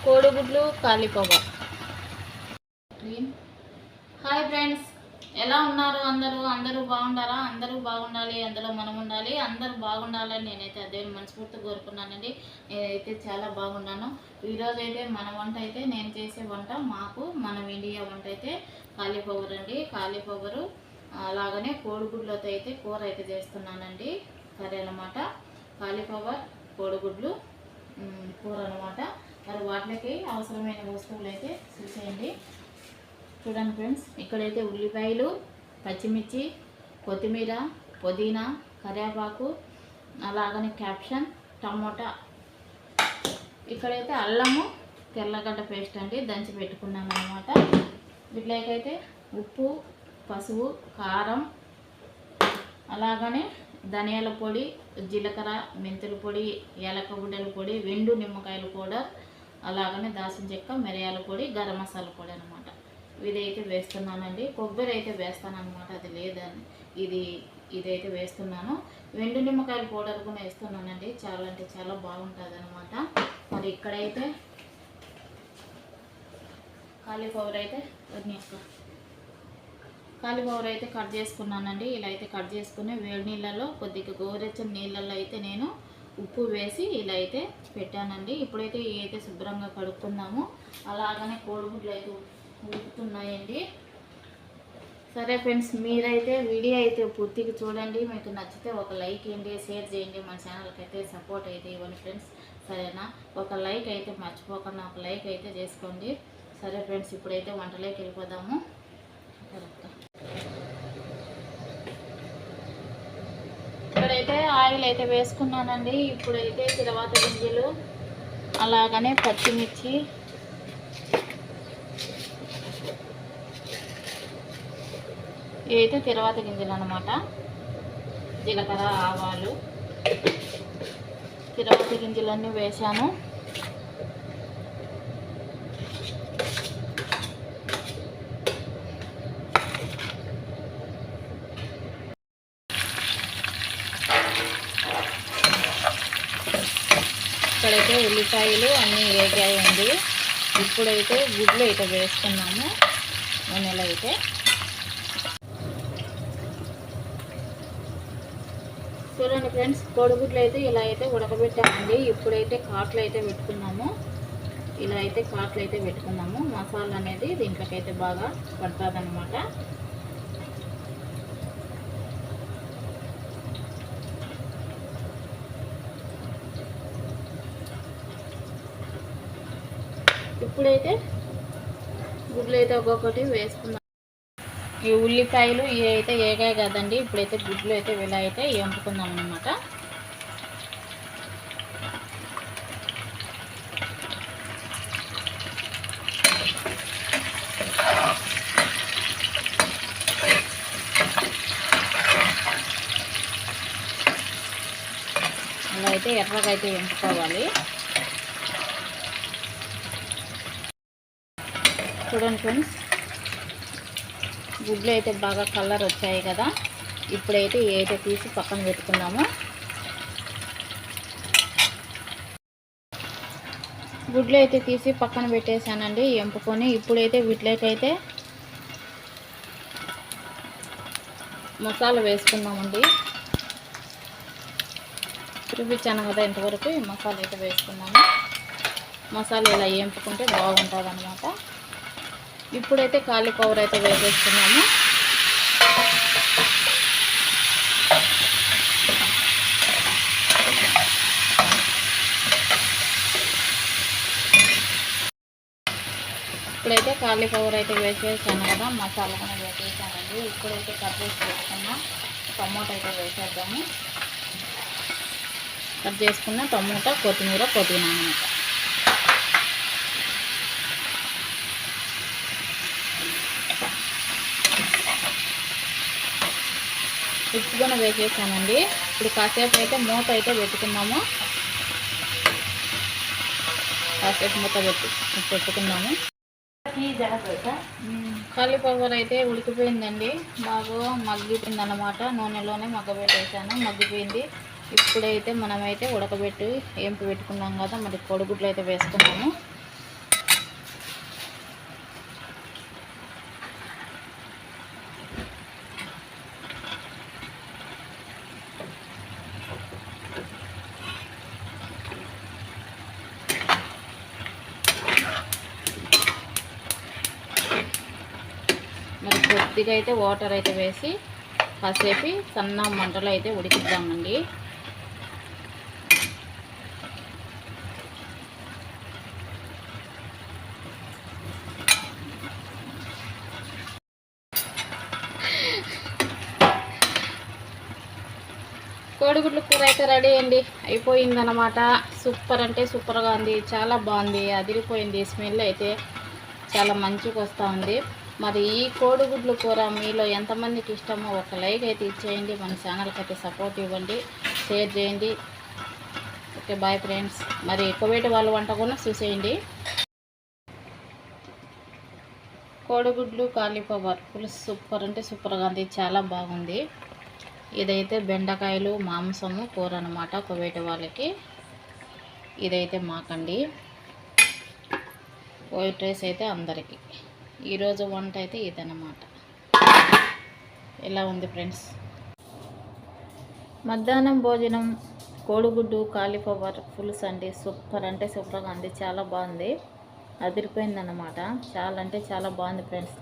కోడిగుడ్లు cauliflower. Hi friends, ఎలా ఉన్నారు అందరూ బాగుండారా? అందరూ బాగుండాలి, అందులో మనం ఉండాలి. అందరూ బాగుండాలని నేనైతే అదే మనస్ఫూర్తిగా కోరుకున్నానండి. నేనైతే చాలా బాగున్నాను. ఈరోజు అయితే మన వంట అయితే నేను చేసే వంట మన ఇండియా వంట అయితే కాలీఫ్లవర్ అండి. కాలీఫ్లవరు అలాగనే కోడిగుడ్లతో అయితే కూర అయితే చేస్తున్నానండి. కర్రీ అన్నమాట. కాలీఫ్లవర్ కోడిగుడ్లు కూర అనమాట. మరి వాటికి అవసరమైన వస్తువులు అయితే చూసేయండి. చూడండి ఫ్రెండ్స్, ఇక్కడైతే ఉల్లిపాయలు, పచ్చిమిర్చి, కొత్తిమీర, పుదీనా, కరివేపాకు, అలాగనే క్యాప్షన్, టమోటా, ఇక్కడైతే అల్లము, తెల్లగడ్డ పేస్ట్ అండి దంచి పెట్టుకున్నాం అనమాట. వీటికైతే ఉప్పు, పసుపు, కారం, అలాగనే ధనియాల పొడి, జీలకర్ర, మెంతుల పొడి, ఏలక గుడ్డల పొడి, వెండు నిమ్మకాయల పౌడర్, అలాగనే దాల్చిన చెక్క, మిరియాల పొడి, గరం మసాలా పొడి అనమాట. ఇదైతే వేస్తున్నానండి. కొబ్బరి అయితే వేస్తాను అనమాట, అది లేదని ఇదైతే వేస్తున్నాను. వెండు నిమ్మకాయల పౌడర్ కూడా వేస్తున్నానండి. చాలా అంటే చాలా బాగుంటుంది అనమాట. మరి ఇక్కడైతే కాలీఫ్లవర్ అయితే కట్ చేసుకున్నానండి. ఇలా అయితే కట్ చేసుకుని వేడి నీళ్ళలో కొద్దిగా గోరెచ్చని నీళ్ళల్లో అయితే నేను ఉప్పు వేసి ఇలా అయితే పెట్టానండి. ఇప్పుడైతే ఇవైతే శుభ్రంగా కడుక్కుందాము. అలాగనే కోడిగుడ్లు అయితే ఉడుకుతున్నాయండి. సరే ఫ్రెండ్స్, మీరైతే వీడియో అయితే పూర్తిగా చూడండి. మీకు నచ్చితే ఒక లైక్ ఇవ్వండి, షేర్ చేయండి, మన ఛానల్కి అయితే సపోర్ట్ అయితే ఇవ్వండి ఫ్రెండ్స్. సరేనా? ఒక లైక్ అయితే మర్చిపోకుండా ఒక లైక్ అయితే చేసుకోండి. సరే ఫ్రెండ్స్, ఇప్పుడైతే వంటలోకి వెళ్ళిపోదాము. ఇక్కడైతే ఆయిల్ అయితే వేసుకున్నానండి. ఇప్పుడైతే తిరువాత గింజలు, అలాగనే పచ్చిమిర్చి, ఇవైతే తిరువాత గింజలు అనమాట. జీలకర్ర, ఆవాలు, తిరువాత గింజలన్నీ వేసాను. ఇక్కడైతే ఉల్లిపాయలు అన్నీ వేగాయండి. ఇప్పుడైతే గుడ్లు అయితే వేసుకున్నాము నూనెలో అయితే. చూడండి ఫ్రెండ్స్, కోడిగుడ్లు అయితే ఇలా అయితే ఉడకబెట్టామండి. ఇప్పుడైతే కాట్లు అయితే పెట్టుకున్నాము. ఇలా అయితే కాట్లు అయితే పెట్టుకున్నాము. మసాలా అనేది దీంట్లోకి అయితే బాగా పడుతుంది అనమాట. ఇప్పుడైతే గుడ్లు అయితే ఒక్కొక్కటి వేసుకున్నాం. ఈ ఉల్లిపాయలు ఇవి అయితే ఏగాయి కదండి. ఇప్పుడైతే గుడ్లు అయితే ఇలా అయితే ఎంపుకుందాం అన్నమాట. అలా అయితే ఎర్రగా అయితే ఎంపుకోవాలి. చూడండి ఫ్రెండ్స్, గుడ్లు అయితే బాగా కలర్ వచ్చాయి కదా. ఇప్పుడైతే ఏదైతే తీసి పక్కన పెట్టుకున్నాము. గుడ్లు అయితే తీసి పక్కన పెట్టేశానండి ఎంపుకొని. ఇప్పుడైతే వీటిలోకైతే మసాలా వేసుకున్నామండి. చూపించాను కదా ఇంతవరకు. ఈ మసాలా అయితే వేసుకున్నాము. మసాలా ఇలా ఎంపుకుంటే బాగుంటుంది అన్నమాట. ఇప్పుడైతే కాలీఫ్లవర్ అయితే వేసేస్తున్నాము. ఇప్పుడైతే కాలీఫ్లవర్ అయితే వేసేసాను కదా, మసాలా కూడా వేసేసానండి. ఇప్పుడైతే కట్ చేసి పెట్టుకున్న టమోటా అయితే వేసేద్దాము. కట్ చేసుకున్న టమోటా, కొత్తిమీర, పుదీనా అన్నమాట. ఉప్పు కూడా వేసేసానండి. ఇప్పుడు కాసేపు అయితే మూత అయితే పెట్టుకున్నాము. పెట్టుకున్నాము. కాలీఫ్లవర్ అయితే ఉడికిపోయిందండి. బాగా మగ్గిపోయింది అన్నమాట. నూనెలోనే మగ్గబెట్టేసాను, మగ్గిపోయింది. ఇప్పుడైతే మనమైతే ఉడకబెట్టి ఏంపి పెట్టుకున్నాం కదా, మరి కోడిగుడ్లు అయితే వేసుకున్నాము. కొద్దిగా అయితే వాటర్ అయితే వేసి కాసేపు సన్న మంటలో అయితే ఉడికిద్దామండి. కోడిగుడ్ల కూర అయితే రెడీ అండి, అయిపోయిందనమాట. సూపర్ అంటే సూపర్గా ఉంది, చాలా బాగుంది, అదిరిపోయింది. స్మెల్ అయితే చాలా మంచిగా వస్తూ ఉంది. మరి ఈ కోడిగుడ్ల కూర మీలో ఎంతమందికి ఇష్టమో ఒక లైక్ అయితే ఇచ్చేయండి. మన ఛానల్కి అయితే సపోర్ట్ ఇవ్వండి, షేర్ చేయండి. Okay, bye friends. మరి కువైట్ వాళ్ళ వంట కూడా చూసేయండి. కోడిగుడ్లు కాలీఫ్లవర్ పులుసు సూపర్ అంటే సూపర్గా ఉంది, చాలా బాగుంది. ఇదైతే బెండకాయలు మాంసము కూర అనమాట కువైట్ వాళ్ళకి. ఇదైతే మాకండి. వైట్ రైస్ అయితే అందరికీ. ఈరోజు వంట అయితే ఇదన్నమాట. ఎలా ఉంది ఫ్రెండ్స్? మధ్యాహ్నం భోజనం కోడిగుడ్డు కాలీఫ్లవర్ పులుసు అండి. సూపర్ అంటే సూపర్గా ఉంది, చాలా బాగుంది, అదిరిపోయిందన్నమాట. చాలా అంటే చాలా బాగుంది ఫ్రెండ్స్.